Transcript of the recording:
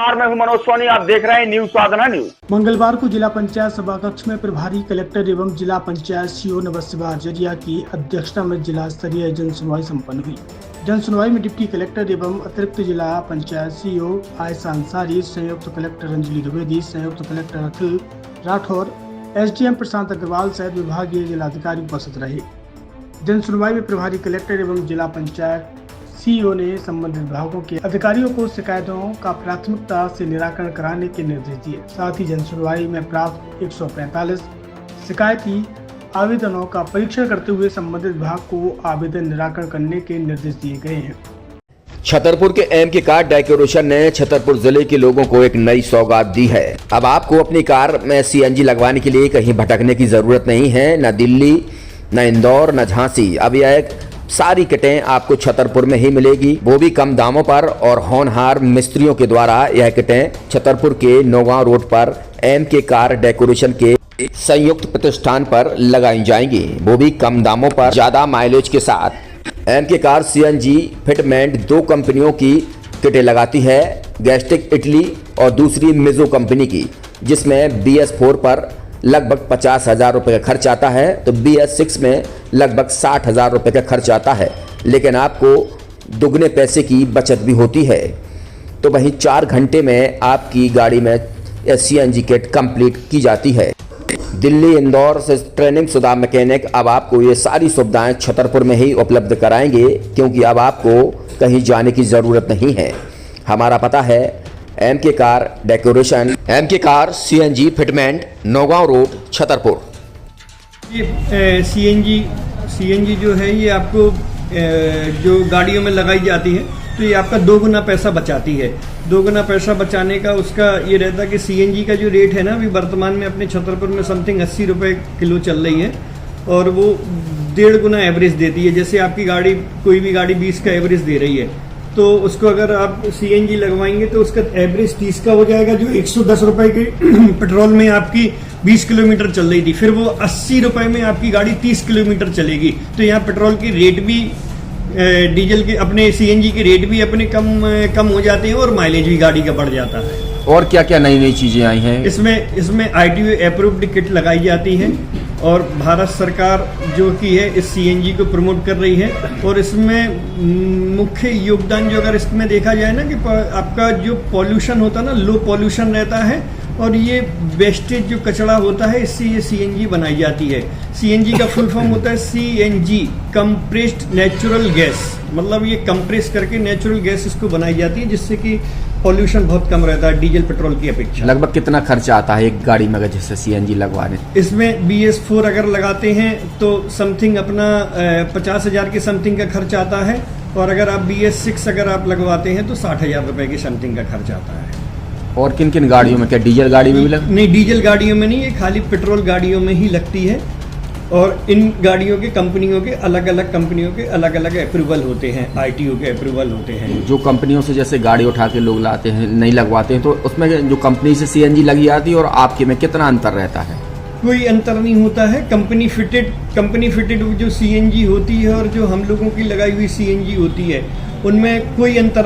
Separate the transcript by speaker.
Speaker 1: मैं हूं मनोज सोनी, आप देख रहे हैं न्यूज साधना न्यूज।
Speaker 2: मंगलवार को जिला पंचायत सभाकक्ष में प्रभारी कलेक्टर एवं जिला पंचायत सीओ नवसिवा जरिया की अध्यक्षता में जिला स्तरीय जन सुनवाई सम्पन्न हुई। जन सुनवाई में डिप्टी कलेक्टर एवं अतिरिक्त जिला पंचायत सीओ आयशा अंसारी, संयुक्त कलेक्टर अंजलि द्विवेदी, संयुक्त कलेक्टर अखिल राठौर, एसडीएम प्रशांत अग्रवाल सहित विभागीय जिलाधिकारी उपस्थित रहे। जन सुनवाई में प्रभारी कलेक्टर एवं जिला पंचायत सीईओ ने संबंधित विभागों के अधिकारियों को शिकायतों का प्राथमिकता से निराकरण कराने के निर्देश दिए। साथ ही जन सुनवाई में प्राप्त 145 शिकायती आवेदनों का परीक्षण करते हुए संबंधित विभाग को आवेदन निराकरण करने के निर्देश दिए गए हैं।
Speaker 3: छतरपुर के एमके कार डेकोरेशन ने छतरपुर जिले के लोगों को एक नई सौगात दी है। अब आपको अपनी कार में सीएनजी लगवाने के लिए कहीं भटकने की जरूरत नहीं है, न दिल्ली, न इंदौर, न झांसी। अब यह सारी किटें आपको छतरपुर में ही मिलेगी, वो भी कम दामों पर। और होनहार मिस्त्रियों के द्वारा यह किटें छतरपुर के नौगांव रोड पर एमके कार डेकोरेशन के संयुक्त प्रतिष्ठान पर लगाई जाएंगी, वो भी कम दामों पर, ज्यादा माइलेज के साथ। एमके कार सीएनजी फिटमेंट 2 कंपनियों की किटें लगाती है, गैस्टिक इटली और दूसरी मिजो कंपनी की, जिसमें BS4 पर लगभग 50,000 रुपये का खर्च आता है, तो BS6 में लगभग 60,000 रुपये का खर्च आता है, लेकिन आपको दुगने पैसे की बचत भी होती है। तो वहीं 4 घंटे में आपकी गाड़ी में सीएनजी किट कंप्लीट की जाती है। दिल्ली, इंदौर से ट्रेनिंग शुदा मैकेनिक अब आपको ये सारी सुविधाएं छतरपुर में ही उपलब्ध कराएंगे, क्योंकि अब आपको कहीं जाने की ज़रूरत नहीं है। हमारा पता है MK car decoration, MK car CNG fitment, Naugaon road, Chhatarpur.
Speaker 4: ये सीएनजी जो है ये आपको जो गाड़ियों में लगाई जाती है तो ये आपका 2 गुना पैसा बचाती है। 2 गुना पैसा बचाने का उसका ये रहता है कि सीएनजी का जो रेट है ना, अभी वर्तमान में अपने छतरपुर में समथिंग 80 रुपये किलो चल रही है, और वो 1.5 गुना एवरेज देती है। जैसे आपकी गाड़ी, कोई भी गाड़ी 20 का एवरेज दे रही है, तो उसको अगर आप सीएनजी लगवाएंगे तो उसका एवरेज 30 का हो जाएगा, जो 110 रुपए के पेट्रोल में आपकी 20 किलोमीटर चल रही थी, फिर वो 80 रुपए में आपकी गाड़ी 30 किलोमीटर चलेगी। तो यहाँ पेट्रोल की रेट भी, डीजल के, अपने सीएनजी के रेट भी अपने कम हो जाते हैं और माइलेज भी गाड़ी का बढ़ जाता है।
Speaker 3: और क्या क्या नई नई चीजें आई हैं
Speaker 4: इसमें ITO अप्रूव्ड किट लगाई जाती है, और भारत सरकार जो की है इस सीएनजी को प्रमोट कर रही है। और इसमें मुख्य योगदान जो अगर इसमें देखा जाए ना, कि आपका जो पॉल्यूशन होता है ना, लो पॉल्यूशन रहता है, और ये वेस्टेज जो कचरा होता है, इससे ये सीएनजी बनाई जाती है। सीएनजी का फुल फॉर्म होता है CNG, कंप्रेस्ड नेचुरल गैस, मतलब ये कंप्रेस करके नेचुरल गैस इसको बनाई जाती है, जिससे कि पॉल्यूशन बहुत कम रहता है डीजल पेट्रोल की अपेक्षा।
Speaker 3: लगभग कितना खर्चा आता है एक गाड़ी में अगर जैसे सीएनजी लगवाने?
Speaker 4: इसमें BS4 अगर लगाते हैं तो समथिंग अपना 50,000 के समथिंग का खर्च आता है, और अगर आप BS6 अगर आप लगवाते हैं तो 60,000 रुपए के समथिंग का खर्च आता है।
Speaker 3: और किन किन गाड़ियों में, क्या डीजल गाड़ी में भी
Speaker 4: नहीं, डीजल गाड़ियों में नहीं, ये खाली पेट्रोल गाड़ियों में ही लगती है। और इन गाड़ियों के कंपनियों के अलग अलग अप्रूवल होते हैं, ITO के अप्रूवल होते हैं।
Speaker 3: जो कंपनियों से जैसे गाड़ी उठा के लोग लाते हैं, नहीं लगवाते हैं, तो उसमें जो कंपनी से सीएनजी लगी जाती है और आपके में कितना अंतर रहता है?
Speaker 4: कोई अंतर नहीं होता है। कंपनी फिटेड जो सीएनजी होती है और जो हम लोगों की लगाई हुई सीएनजी होती है, उनमें कोई अंतर